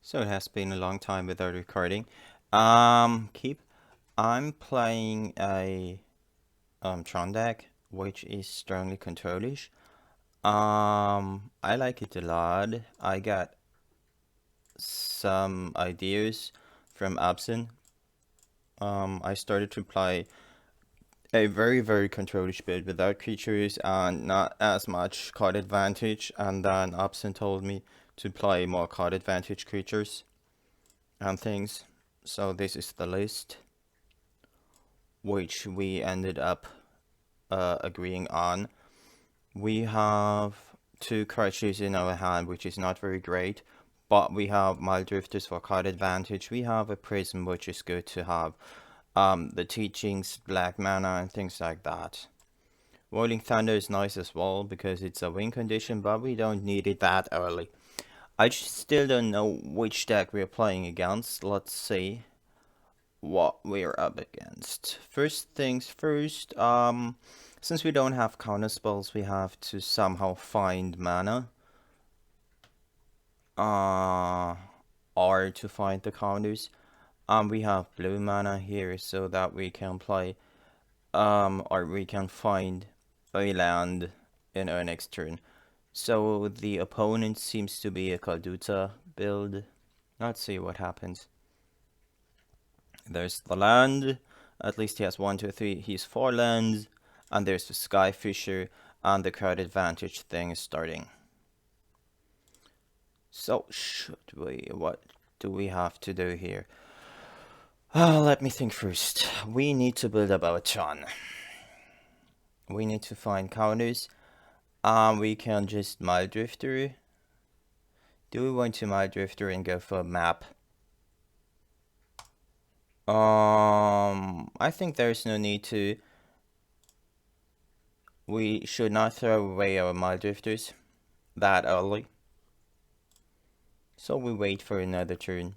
So it has been a long time without recording. Keep. I'm playing a Tron deck, which is strongly controlish. I like it a lot. I got some ideas from obZen. I started to play a very controlish build without creatures and not as much card advantage, and then obZen told me to play more card advantage creatures and things. So this is the list, which we ended up agreeing on. We have two creatures in our hand, which is not very great, but we have Mild Drifters for card advantage. We have a Prism, which is good to have. The Teachings, Black Mana, and things like that. Rolling Thunder is nice as well because it's a win condition, but we don't need it that early. I just still don't know which deck we're playing against. Let's see what we're up against. First things first, since we don't have counter spells, we have to somehow find mana. Or to find the counters. We have blue mana here so that we can play, or we can find a land in our next turn. So the opponent seems to be a Koldutha build. Let's see what happens. There's the land. At least he has 1, 2, 3. He's 4 lands. And there's the Sky Fisher. And the card advantage thing is starting. So, what do we have to do here? Let me think first. We need to build up our Tron. We need to find counters. We can just Mild Drifter. Do we want to Mild Drifter and go for a map? I think there's no need to. We should not throw away our Mild Drifters that early. So we wait for another turn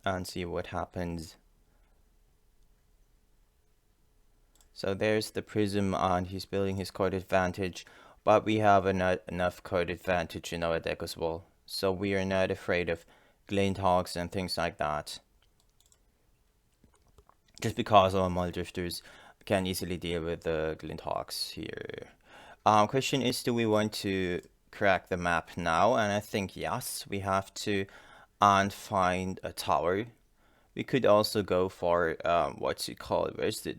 and see what happens. So there's the Prism and he's building his card advantage, but we have enough card advantage in our deck as well. So we are not afraid of Glinthawks and things like that. Just because our Mild Drifters can easily deal with the Glinthawks here. Question is, do we want to crack the map now? And I think yes, we have to, and find a tower. We could also go for what's it called? Where's the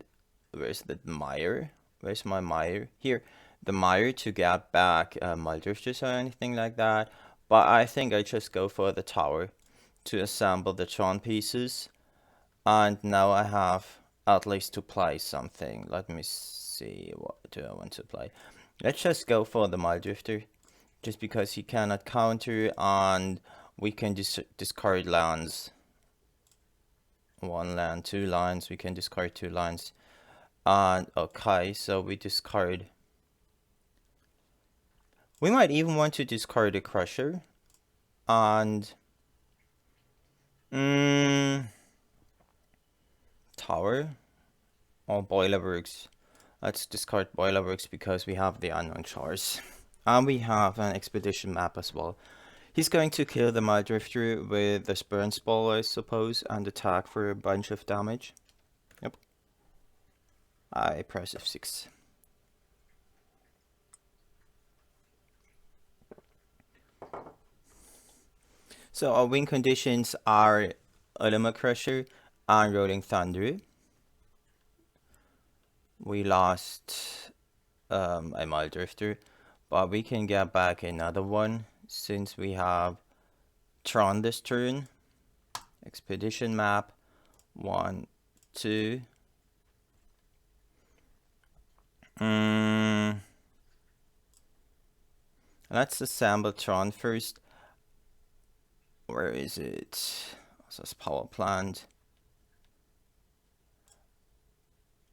mire? Where's my mire? Here, the mire to get back Mild Drifters or anything like that. But I think I just go for the tower to assemble the Tron pieces. And now I have at least to play something. Let me see, what do I want to play? Let's just go for the Mild Drifter, just because he cannot counter and we can discard lands. 1 land, 2 lands, we can discard 2 lands. And okay, so we discard. We might even want to discard a Crusher. And Tower or Boilerworks. Let's discard Boilerworks because we have the Unknown Chars. And we have an Expedition map as well. He's going to kill the Mild Drifter with the Spurns Ball, I suppose, and attack for a bunch of damage. Yep. I press F6. So our win conditions are Ultima Crusher and Rolling Thunder. We lost a Mild Drifter, but we can get back another one since we have Tron this turn. Expedition map, 1, 2. Let's assemble Tron first. Where is it? This is power plant.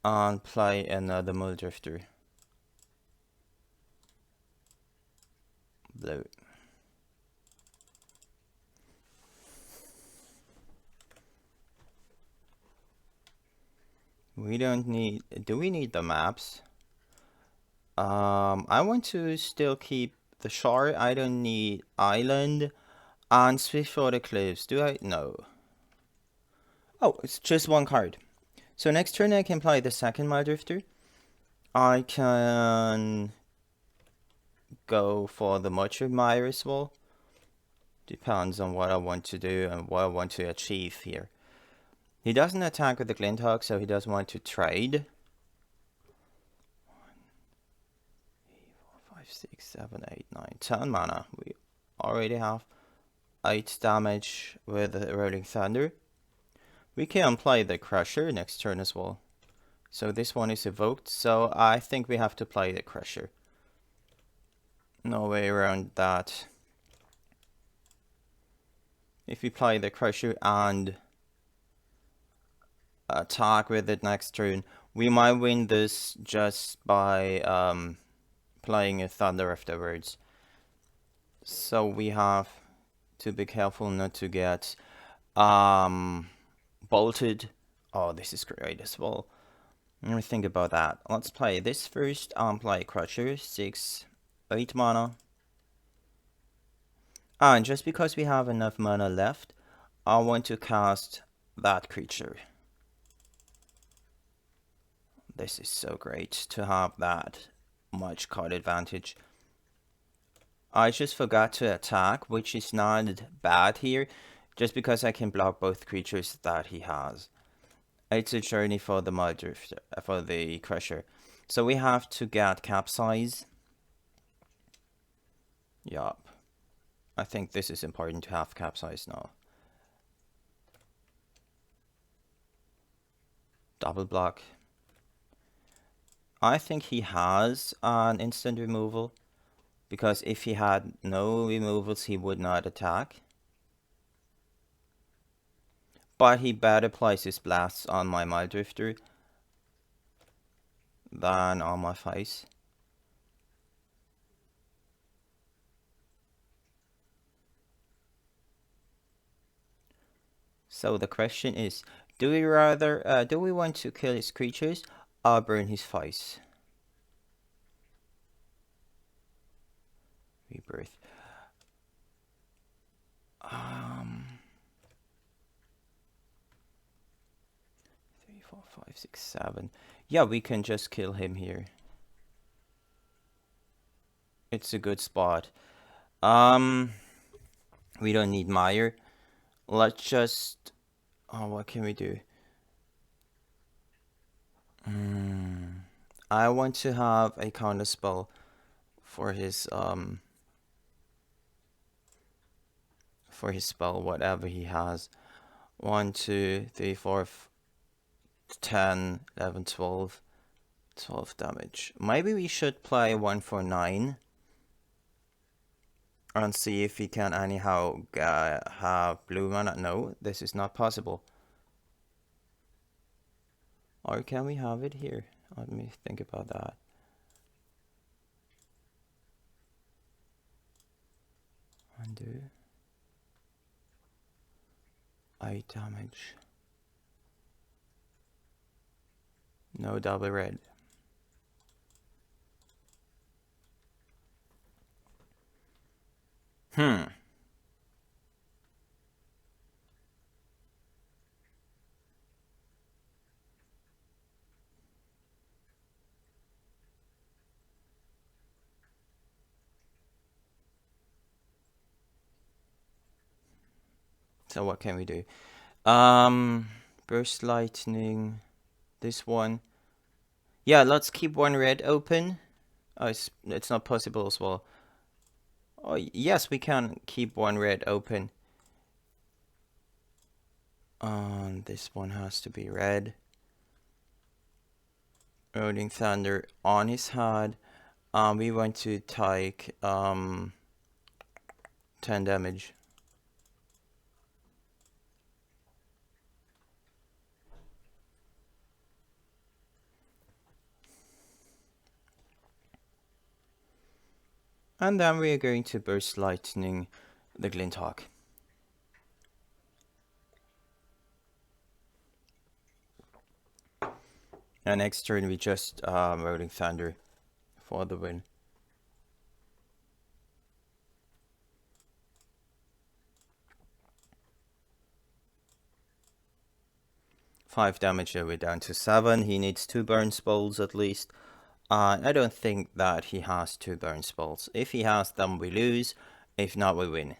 And play another Mild Drifter. Blue. We don't need. Do we need the maps? I want to still keep the shard. I don't need island. And Swift for the Cliffs. Do I? No. Oh, it's just one card. So next turn I can play the second Mind Drifter. I can go for the Much Admire as well. Depends on what I want to do and what I want to achieve here. He doesn't attack with the Glinthawk, so he doesn't want to trade. 1, 3, 4, 5, 6, 7, 8, 9, 10 mana. We already have 8 damage with the Rolling Thunder. We can play the Crusher next turn as well. So this one is evoked, so I think we have to play the Crusher. No way around that. If we play the Crusher and attack with it next turn, we might win this just by playing a Thunder afterwards. So we have to be careful not to get bolted. Oh, this is great as well. Let me think about that. Let's play this first. Play Crusher, 6, 8 mana. And just because we have enough mana left, I want to cast that creature. This is so great to have that much card advantage. I just forgot to attack, which is not bad here, just because I can block both creatures that he has. It's a journey for the Mind Drifter, for the Crusher. So we have to get Capsize. Yup. I think this is important to have Capsize now. Double block. I think he has an instant removal, because if he had no removals, he would not attack. But he better place his blasts on my Mind Drifter than on my face. So the question is, do we want to kill his creatures or burn his face? Rebirth. 3, 4, 5, 6, 7. Yeah, we can just kill him here. It's a good spot. We don't need Mire. Let's just... Oh, what can we do? I want to have a counter spell for his spell, whatever he has. 1, 2, 3, 4, 10, 11, 12. 12 damage. Maybe we should play 1 for 9 and see if we can anyhow have blue mana. No, this is not possible. Or can we have it here? Let me think about that. Undo. 8 damage. No double red. So what can we do? Burst lightning. This one. Yeah, let's keep 1 red open. Oh, it's not possible as well. Oh, yes, we can keep 1 red open. This one has to be red. Rolling Thunder on his head. We want to take 10 damage. And then we are going to Burst Lightning the Glinthawk. And next turn we just Rolling Thunder for the win. 5 damage, we're down to 7. He needs 2 burn spells at least. I don't think that he has 2 burn spells. If he has them, we lose. If not, we win.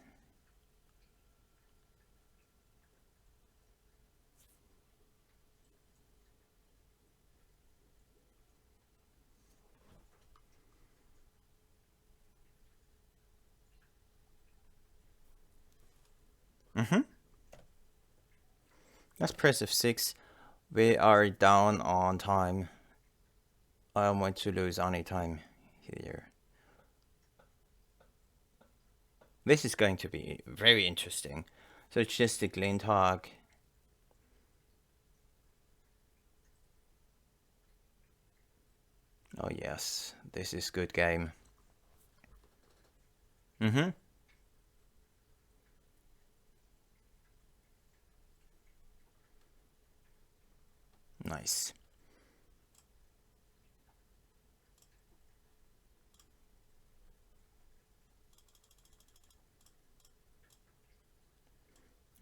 Let's press F6. We are down on time. I don't want to lose any time here. This is going to be very interesting. So it's just a Glintog. Oh yes, this is good game. Nice.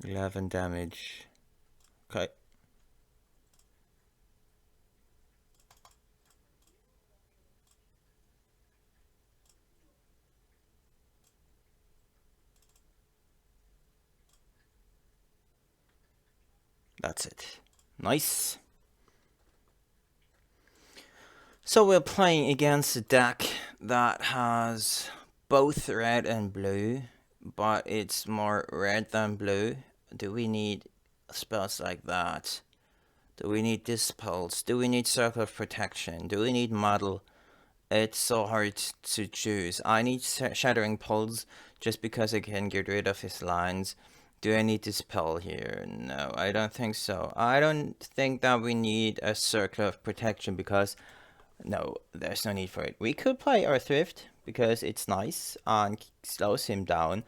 $11 damage. Okay. That's it. Nice. So we're playing against a deck that has both red and blue, but it's more red than blue. Do we need spells like that? Do we need Dispulse? Do we need Circle of Protection? Do we need Muddle? It's so hard to choose. I need Shattering Pulse just because I can get rid of his lines. Do I need Dispel here? No, I don't think so. I don't think that we need a Circle of Protection because no, there's no need for it. We could play our Thrift because it's nice and slows him down,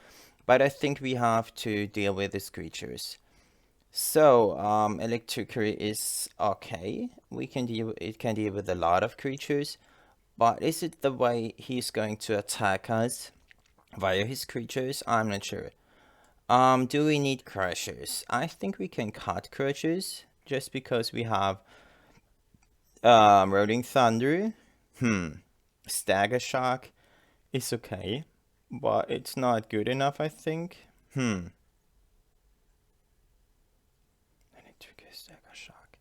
but I think we have to deal with his creatures. So, Electricity is okay. It can deal with a lot of creatures, but is it the way he's going to attack us via his creatures? I'm not sure. Do we need Crushers? I think we can cut Crushers just because we have Rolling Thunder. Stagger Shock is okay, but it's not good enough, I think. Electric Stagger Shock.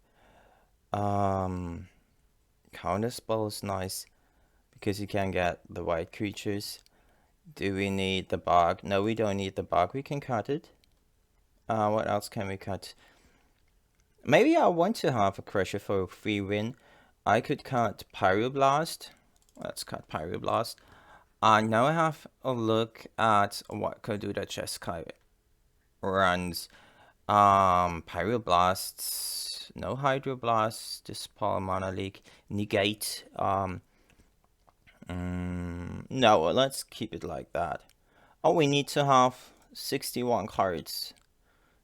Counterspell is nice because you can get the white creatures. Do we need the bug? No, we don't need the bug. We can cut it. What else can we cut? Maybe I want to have a Crusher for a free win. I could cut Pyroblast. Let's cut Pyroblast. Now I have a look at what Koldutha Jeskai runs. Pyroblasts, no Hydroblast, Dispel, Mana Leak, Negate. No, let's keep it like that. Oh, we need to have 61 cards.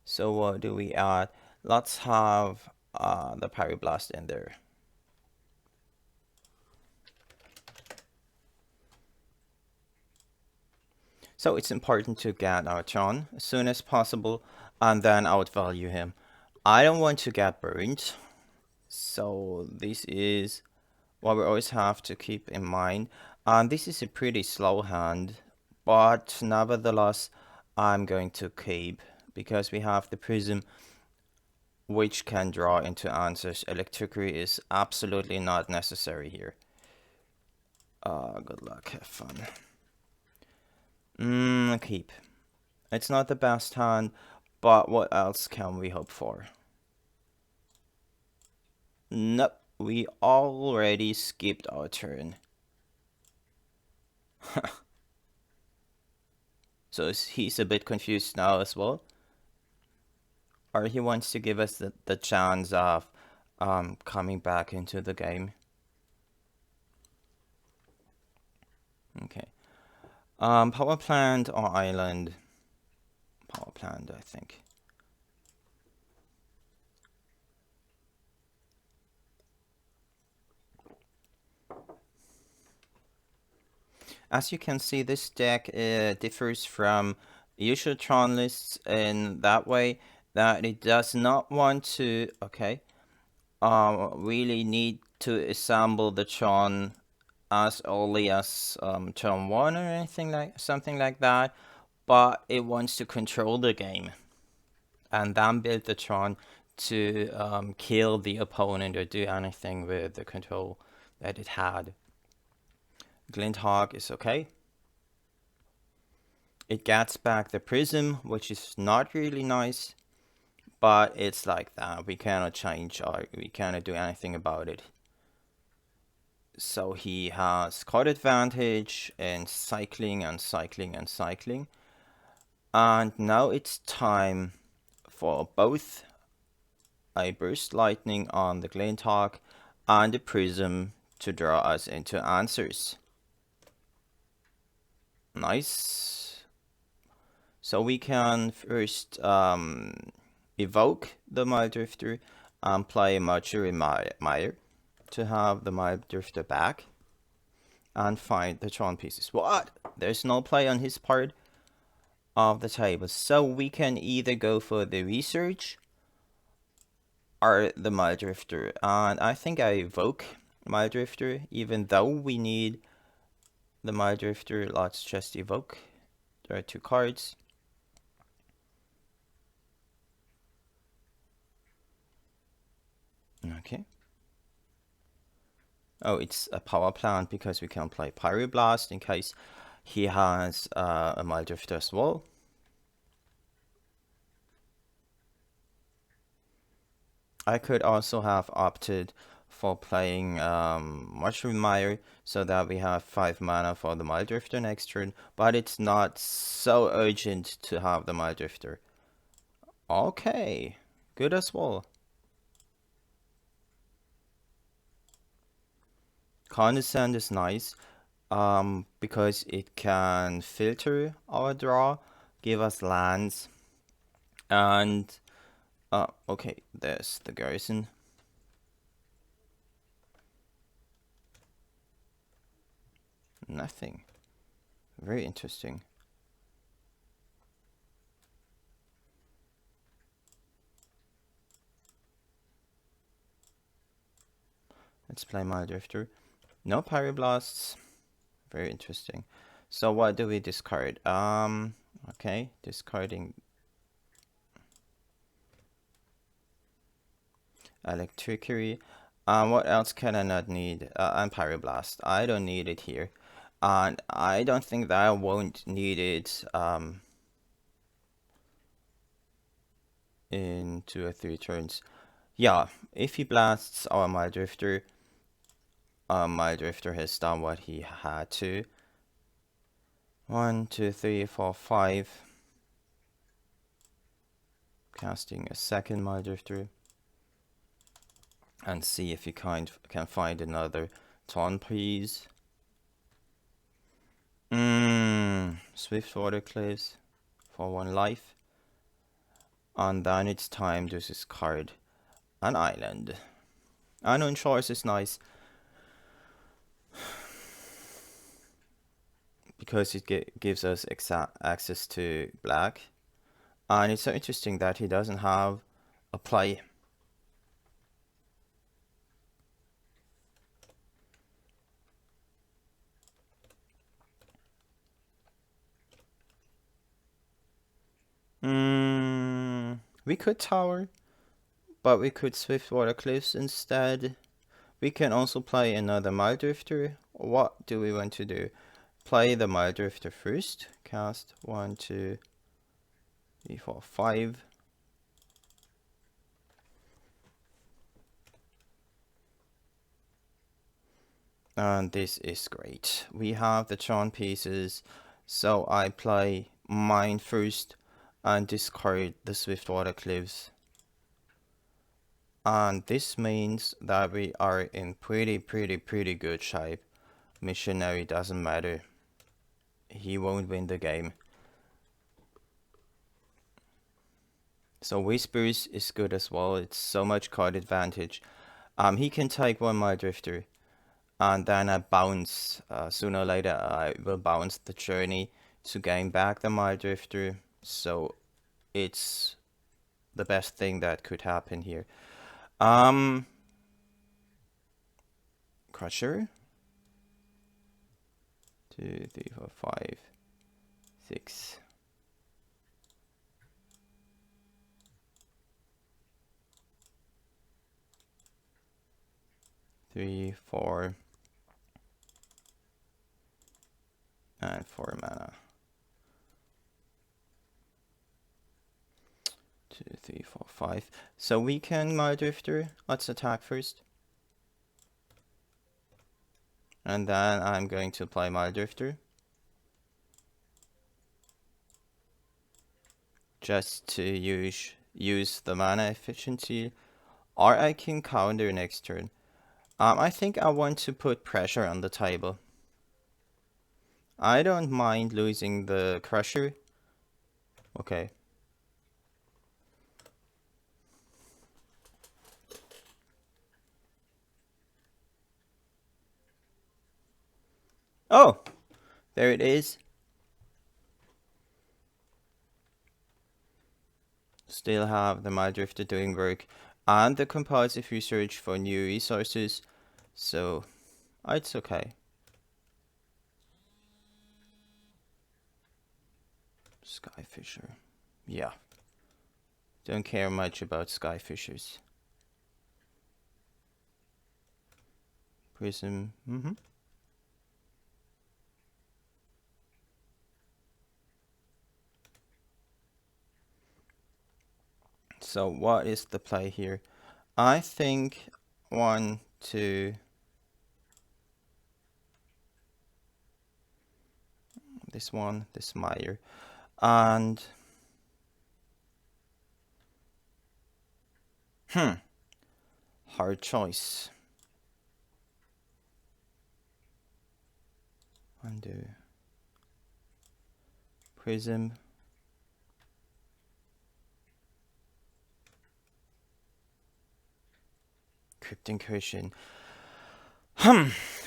So what do we add? Let's have the Pyroblast in there. So it's important to get our Tron as soon as possible and then outvalue him. I don't want to get burned. So this is what we always have to keep in mind. And this is a pretty slow hand, but nevertheless, I'm going to keep because we have the Prism which can draw into answers. Electricity is absolutely not necessary here. Good luck, have fun. Keep. It's not the best hand, but what else can we hope for? Nope, we already skipped our turn. So he's a bit confused now as well. Or he wants to give us the chance of coming back into the game. Okay. Power plant or island? Power plant, I think. As you can see, this deck differs from usual Tron lists in that way that it does not want to, okay, really need to assemble the Tron as early as turn 1 or anything like something like that, but it wants to control the game and then build the Tron to kill the opponent or do anything with the control that it had. Glint Hawk is okay. It gets back the prism, which is not really nice, but it's like that. We cannot change or we cannot do anything about it. So he has card advantage and cycling and cycling and cycling. And now it's time for both a burst lightning on the Glint Hawk and the prism to draw us into answers. Nice. So we can first evoke the Mile Drifter and play Marjorie Meyer to have the Mile Drifter back and find the Tron pieces. What? There's no play on his part of the table. So we can either go for the research or the Mile Drifter. And I think I evoke Mile Drifter, even though we need the Mile Drifter. Let's just evoke. There are 2 cards. Okay. Oh, it's a power plant because we can play Pyroblast in case he has a Mile Drifter as well. I could also have opted for playing Mushroom Mire so that we have 5 mana for the Mile Drifter next turn, but it's not so urgent to have the Mile Drifter. Okay, good as well. Condescend is nice because it can filter our draw, give us lands, and okay, there's the garrison. Nothing. Very interesting. Let's play Mile Drifter. No Pyroblasts. Very interesting. So what do we discard? Okay, discarding Electricity. What else can I not need? And Pyroblast. I don't need it here. And I don't think that I won't need it in 2 or 3 turns. Yeah, if he blasts our Mile Drifter has done what he had to. 1, 2, 3, 4, 5. Casting a second Mile Drifter. And see if he can find another Tron piece. Swiftwater Cliffs for 1 life. And then it's time to discard an island. Unknown Shores is nice because it gives us access to black. And it's so interesting that he doesn't have a play. We could tower, but we could Swiftwater Cliffs instead. We can also play another Mile Drifter. What do we want to do? Play the Mile Drifter first. Cast 1, 2, 3, 4, 5. And this is great. We have the Tron pieces, so I play mine first and discard the Swiftwater Cliffs. And this means that we are in pretty good shape. Missionary doesn't matter. He won't win the game. So Whispers is good as well. It's so much card advantage. He can take 1 Mile Drifter. And then I bounce. Sooner or later I will bounce the journey to gain back the Mile Drifter. So it's the best thing that could happen here. Crusher. 2, 3, 4, 5, 6. 3, 4, and 4 mana. 2, 3, 4, 5. So we can Drifter. Let's attack first. And then I'm going to play my Drifter. Just to use the mana efficiency. Or I can counter next turn. I think I want to put pressure on the table. I don't mind losing the Crusher. Okay. Oh! There it is. Still have the Mind Drifter doing work. And the compulsive research for new resources. So, it's okay. Skyfisher. Yeah. Don't care much about Skyfishers. Prism. So what is the play here? I think 1, 2. This one, this Meyer. And hard choice. Undo. Prism. Crypt Incursion.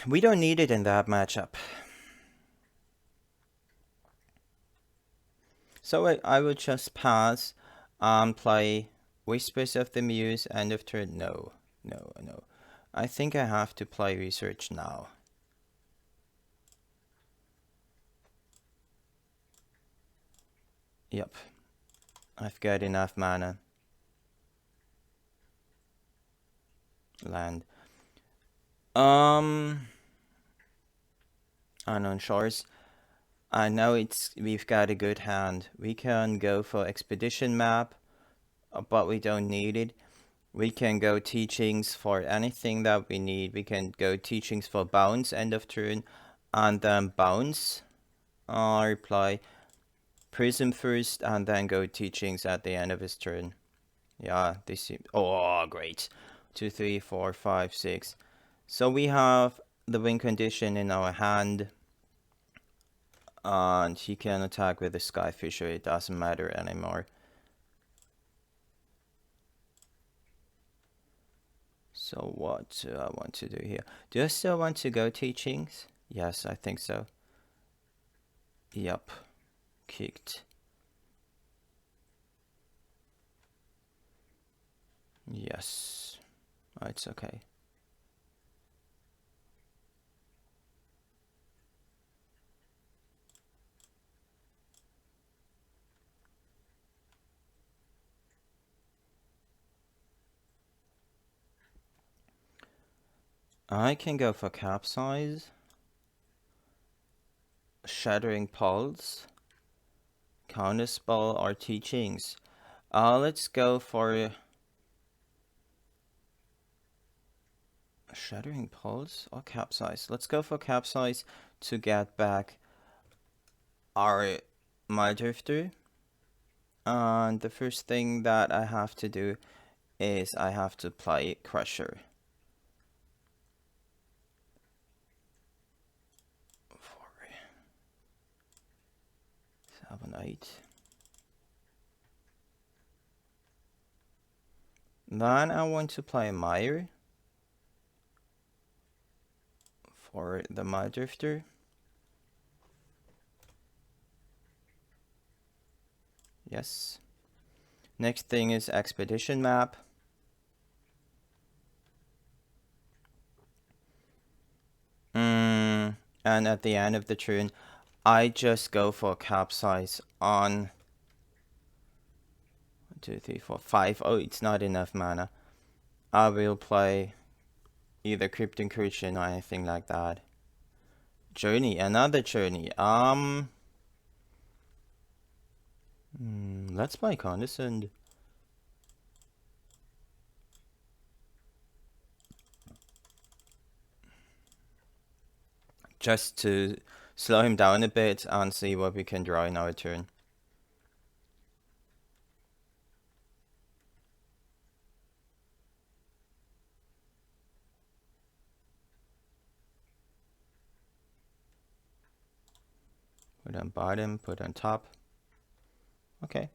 We don't need it in that matchup. So I would just pass and play Whispers of the Muse, end of turn. No. I think I have to play Research now. Yep. I've got enough mana. Land. Unknown Shores. I know we've got a good hand. We can go for Expedition Map, but we don't need it. We can go Teachings for anything that we need. We can go Teachings for Bounce, end of turn, and then Bounce. Reply Prism first, and then go Teachings at the end of his turn. Yeah, this seems... Oh, great. 2, 3, 4, 5, 6. So we have the win condition in our hand. And he can attack with the Skyfisher. It doesn't matter anymore. So what do I want to do here? Do I still want to go Teachings? Yes, I think so. Yep. Kicked. Yes. Oh, it's okay. I can go for Capsize. Shattering Pulse. Counterspell or Teachings. Let's go for... Shattering Pulse or Capsize? Let's go for Capsize to get back our Mind Drifter. And the first thing that I have to do is I have to play Crusher. 4, 7, 8. Then I want to play Meyer for the Mind Drifter. Yes. Next thing is expedition map. And at the end of the turn, I just go for capsize on 1, 2, 3, 4, 5. Oh, it's not enough mana. I will play either Crypt Incursion or anything like that. Journey, another journey. Let's play Condescend. Just to slow him down a bit and see what we can draw in our turn. Put on bottom, put on top. Okay.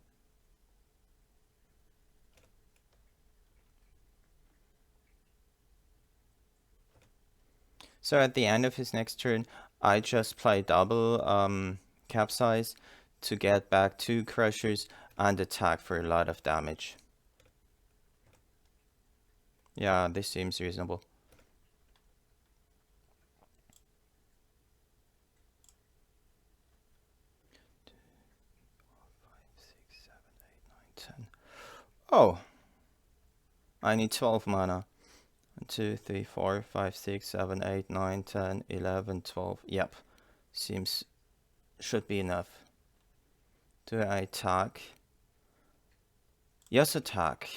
So at the end of his next turn, I just play double capsize to get back 2 crushers and attack for a lot of damage. Yeah, this seems reasonable. Oh, I need 12 mana. 1, 2, 3, 4, 5, 6, 7, 8, 9, 10, 11, 12. Yep, should be enough. Do I attack? Yes, attack.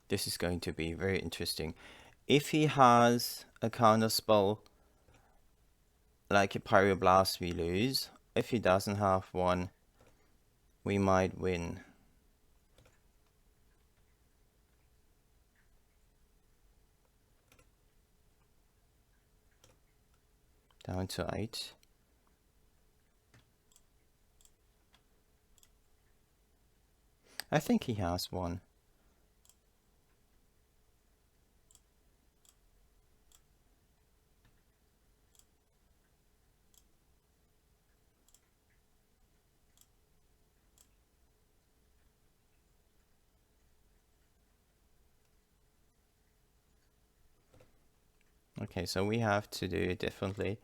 This is going to be very interesting. If he has a counter spell like a Pyroblast, we lose. If he doesn't have one, we might win. Down to 8. I think he has one. Okay, so we have to do it differently.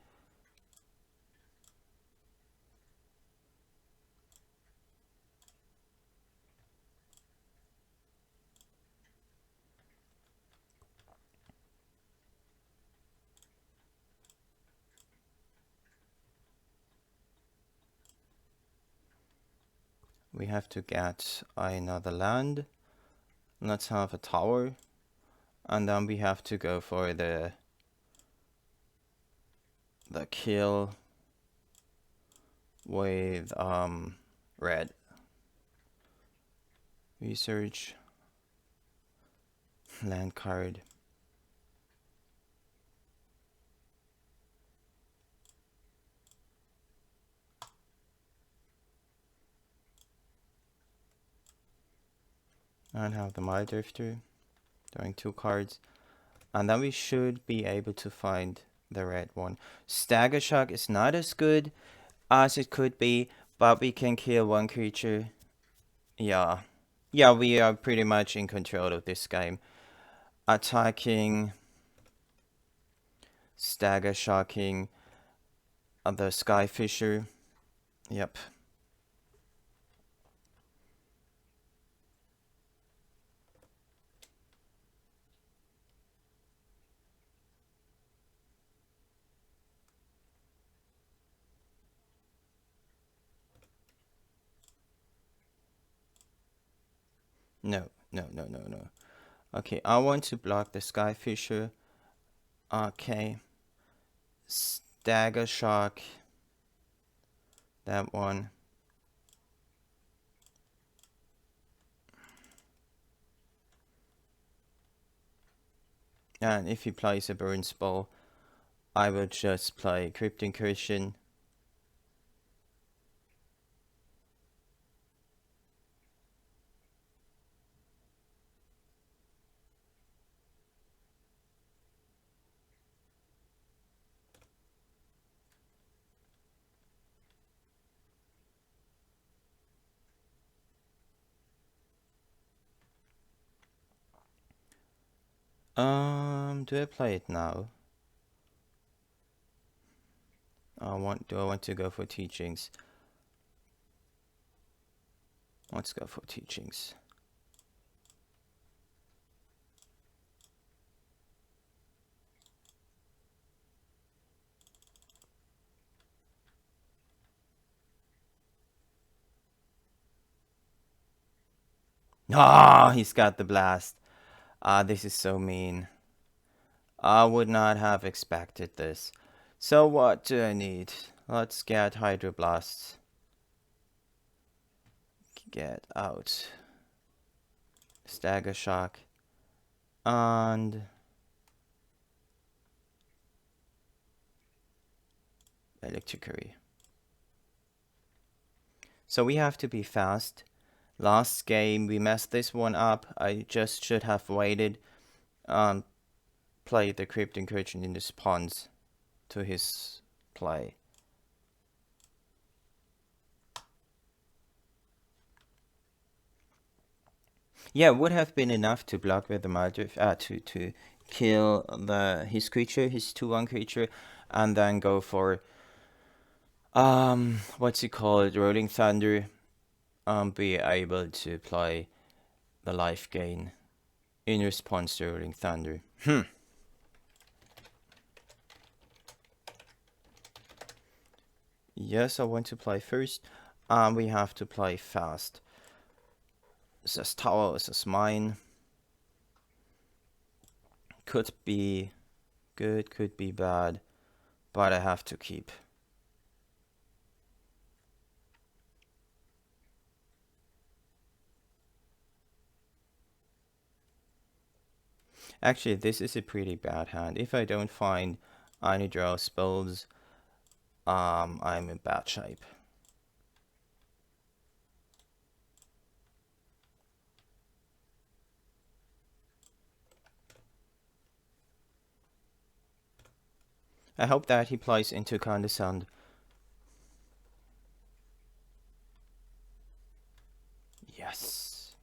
We have to get another land. Let's have a tower. And then we have to go for the kill with red. Research. Land card. And have the Mile Drifter. Drawing 2 cards. And then we should be able to find the red one. Stagger Shock is not as good as it could be, but we can kill 1 creature. Yeah. Yeah, we are pretty much in control of this game. Attacking, Stagger Shocking, the Skyfisher. Yep. No. Okay, I want to block the Skyfisher. Okay. Stagger Shock. That one. And if he plays a Burn Spell, I will just play Crypt Incursion. Do I play it now? Do I want to go for teachings? Let's go for teachings. Ah, he's got the blast. This is so mean. I would not have expected this. So what do I need? Let's get Hydroblasts. Get out. Stagger Shock. And Electricary. So we have to be fast. Last game we messed this one up. I just should have waited. Play the Crypt Incursion in response to his play. Yeah, would have been enough to block with the Maldrift, to kill his creature, his 2/1 creature, and then go for what's it called, Rolling Thunder, be able to play the life gain in response to Rolling Thunder. Yes, I want to play first. We have to play fast. This tower, this is mine. Could be good, could be bad, but I have to keep. Actually, this is a pretty bad hand. If I don't find any draw spells, I'm in bad shape. I hope that he plays into Condescend. Yes.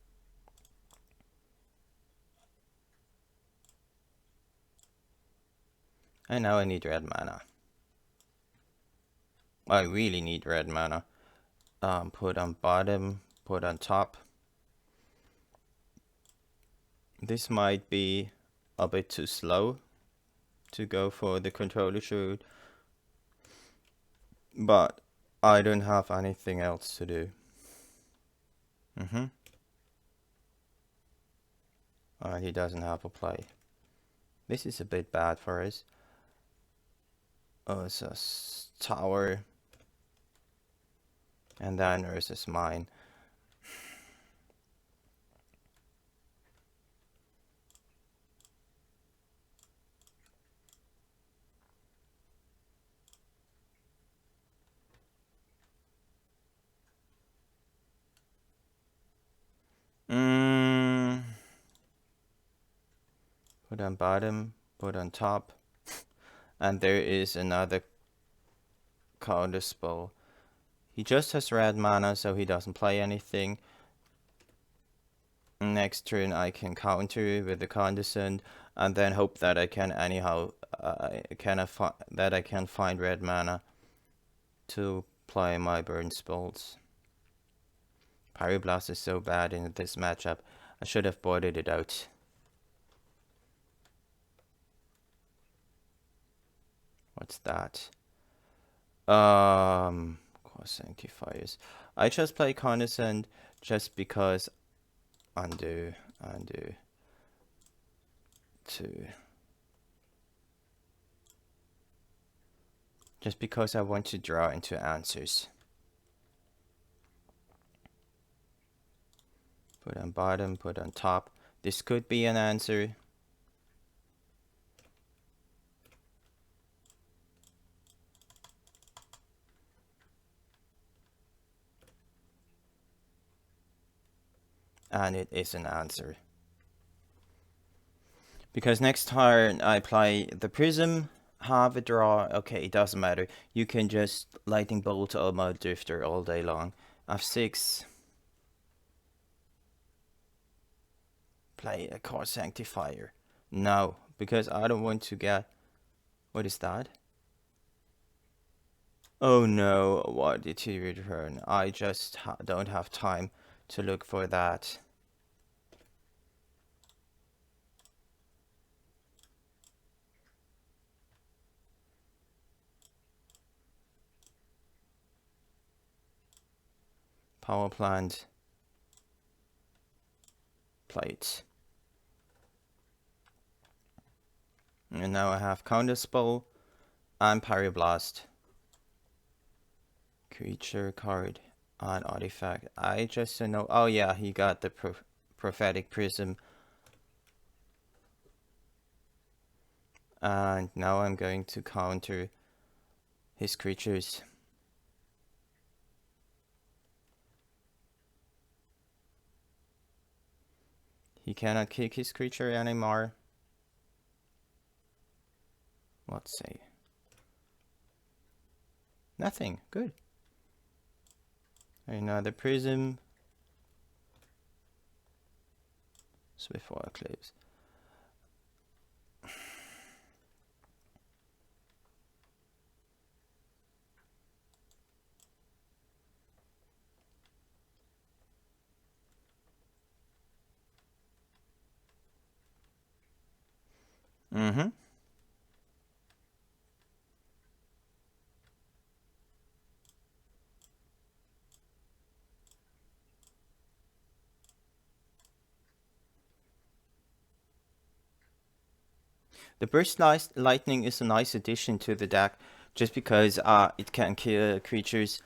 And now I need red mana. I really need red mana. Put on bottom, put on top. This might be a bit too slow to go for the controller shoot, but I don't have anything else to do. He doesn't have a play. This is a bit bad for us. Oh, it's a tower. And then there's mine. Put on bottom, put on top. And there is another counter spell. He just has red mana, so he doesn't play anything. Next turn I can counter with the Condescend, and then hope that I can anyhow that I can find red mana to play my burn spells. Pyroblast is so bad in this matchup. I should have boarded it out. What's that? Core Sanctifiers. I just play Condescend just because undo 2. Just because I want to draw into answers. Put on bottom, put on top. This could be an answer. And it is an answer. Because next turn I play the Prism, have a draw. Okay, it doesn't matter. You can just Lightning Bolt or Mud Drifter all day long. F6. Play a Core Sanctifier. No, because I don't want to get... What is that? Oh no, what did he return? I just don't have time to look for that. Power plant. Plates. And now I have Counter Spell and Pyroblast. Creature card and artifact. I just don't know. Oh yeah, he got the Prophetic Prism. And now I'm going to counter his creatures. He cannot kick his creature anymore. Let's see. Nothing. Good. Another prism. Swift Eclipse. Mm-hmm. The Burst Lightning is a nice addition to the deck, just because it can kill creatures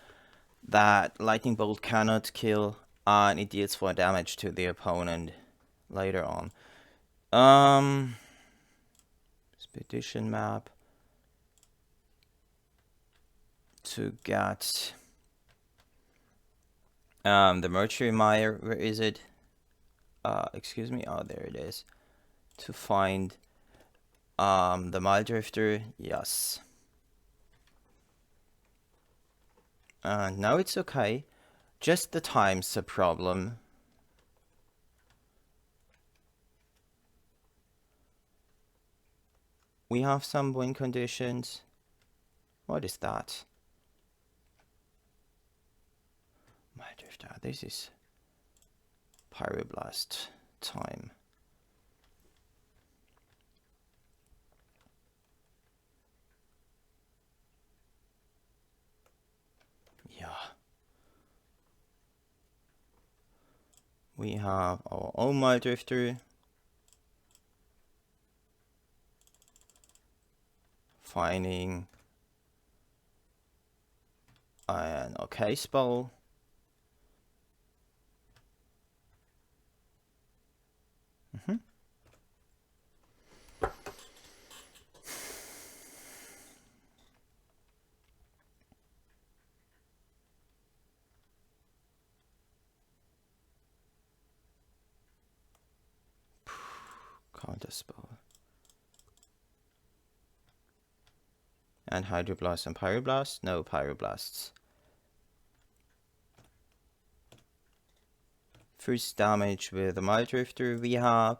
that Lightning Bolt cannot kill, and it deals 4 damage to the opponent later on. Expedition map to get the Mercury Mire. Where is it? Excuse me. Oh, there it is. To find the Mile Drifter. Yes. Now it's okay. Just the time's a problem. We have some win conditions. What is that? Mile Drifter. This is Pyroblast time. Yeah. We have our own Mile Drifter. Finding an okay spell. Counter spell. And Hydroblast and Pyroblast? No Pyroblasts. First damage with the Mile Drifter. We have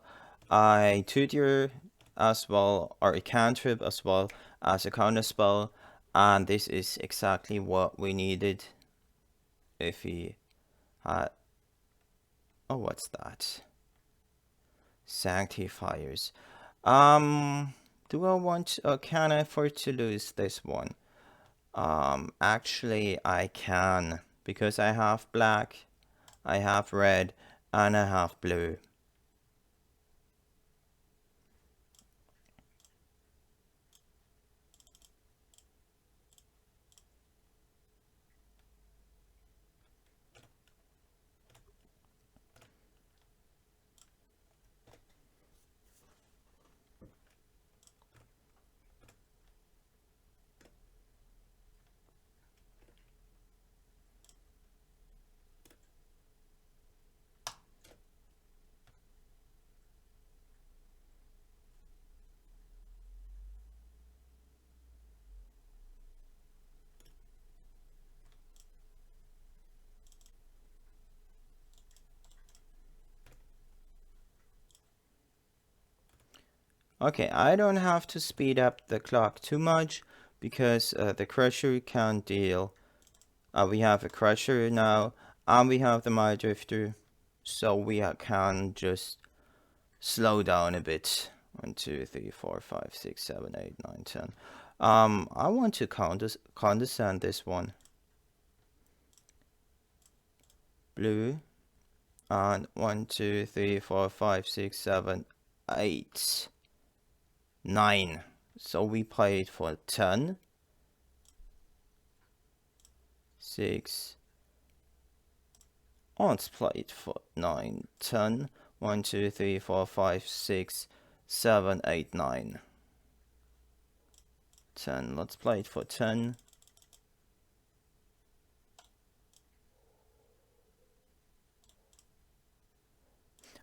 a Tutor as well, or a cantrip as well as a counter spell. And this is exactly what we needed. If he had... Oh, what's that? Sanctifiers. Do I want... can I afford to lose this one? Actually, I can. Because I have black, I have red, and I have blue. Okay, I don't have to speed up the clock too much because the crusher can deal. We have a crusher now, and we have the mile drifter, so we can just slow down a bit. 1, 2, 3, 4, 5, 6, 7, 8, 9, 10. I want to condescend this one. Blue. And 1, 2, 3, 4, 5, 6, 7, 8, 9. So we played for 10. 6. Let's play it for 9, 10. 1, 2, 3, 4, 5, 6, 7, 8, 9. 10. Let's play it for 10.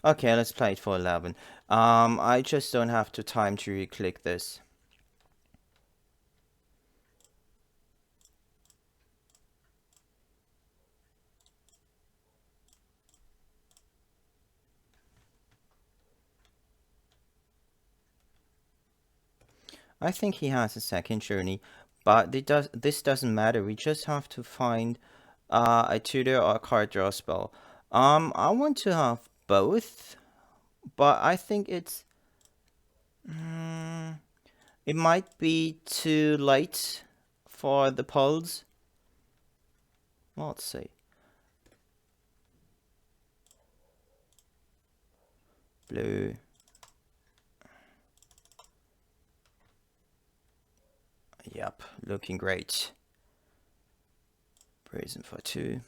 Okay, let's play it for 11. I just don't have to time to re-click this. I think he has a second journey, but this doesn't matter. We just have to find a tutor or a card draw spell. I want to have both, but I think it might be too late for the pulse. Well, let's see. Blue. Yep, looking great. Prison for 2.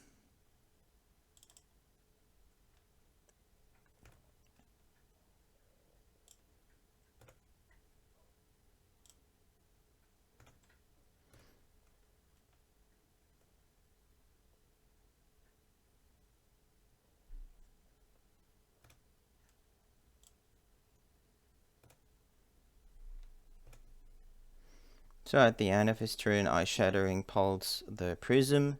So at the end of his turn, I Shattering Pulse the Prism.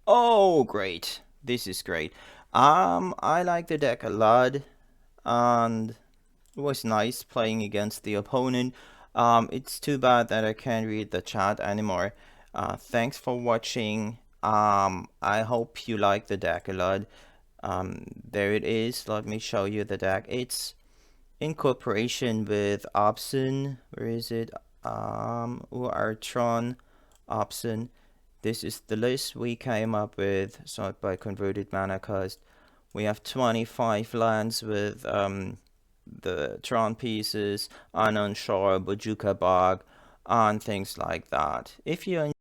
Oh, great. This is great. I like the deck a lot, and it was nice playing against the opponent. It's too bad that I can't read the chat anymore. Thanks for watching. I hope you like the deck a lot. There it is. Let me show you the deck. It's in cooperation with obZen. Where is it? Our Tron obZen. This is the list we came up with, sorted by converted mana cost. We have 25 lands with the Tron pieces, Unknown Shore, Bojuka Bog, and things like that. If you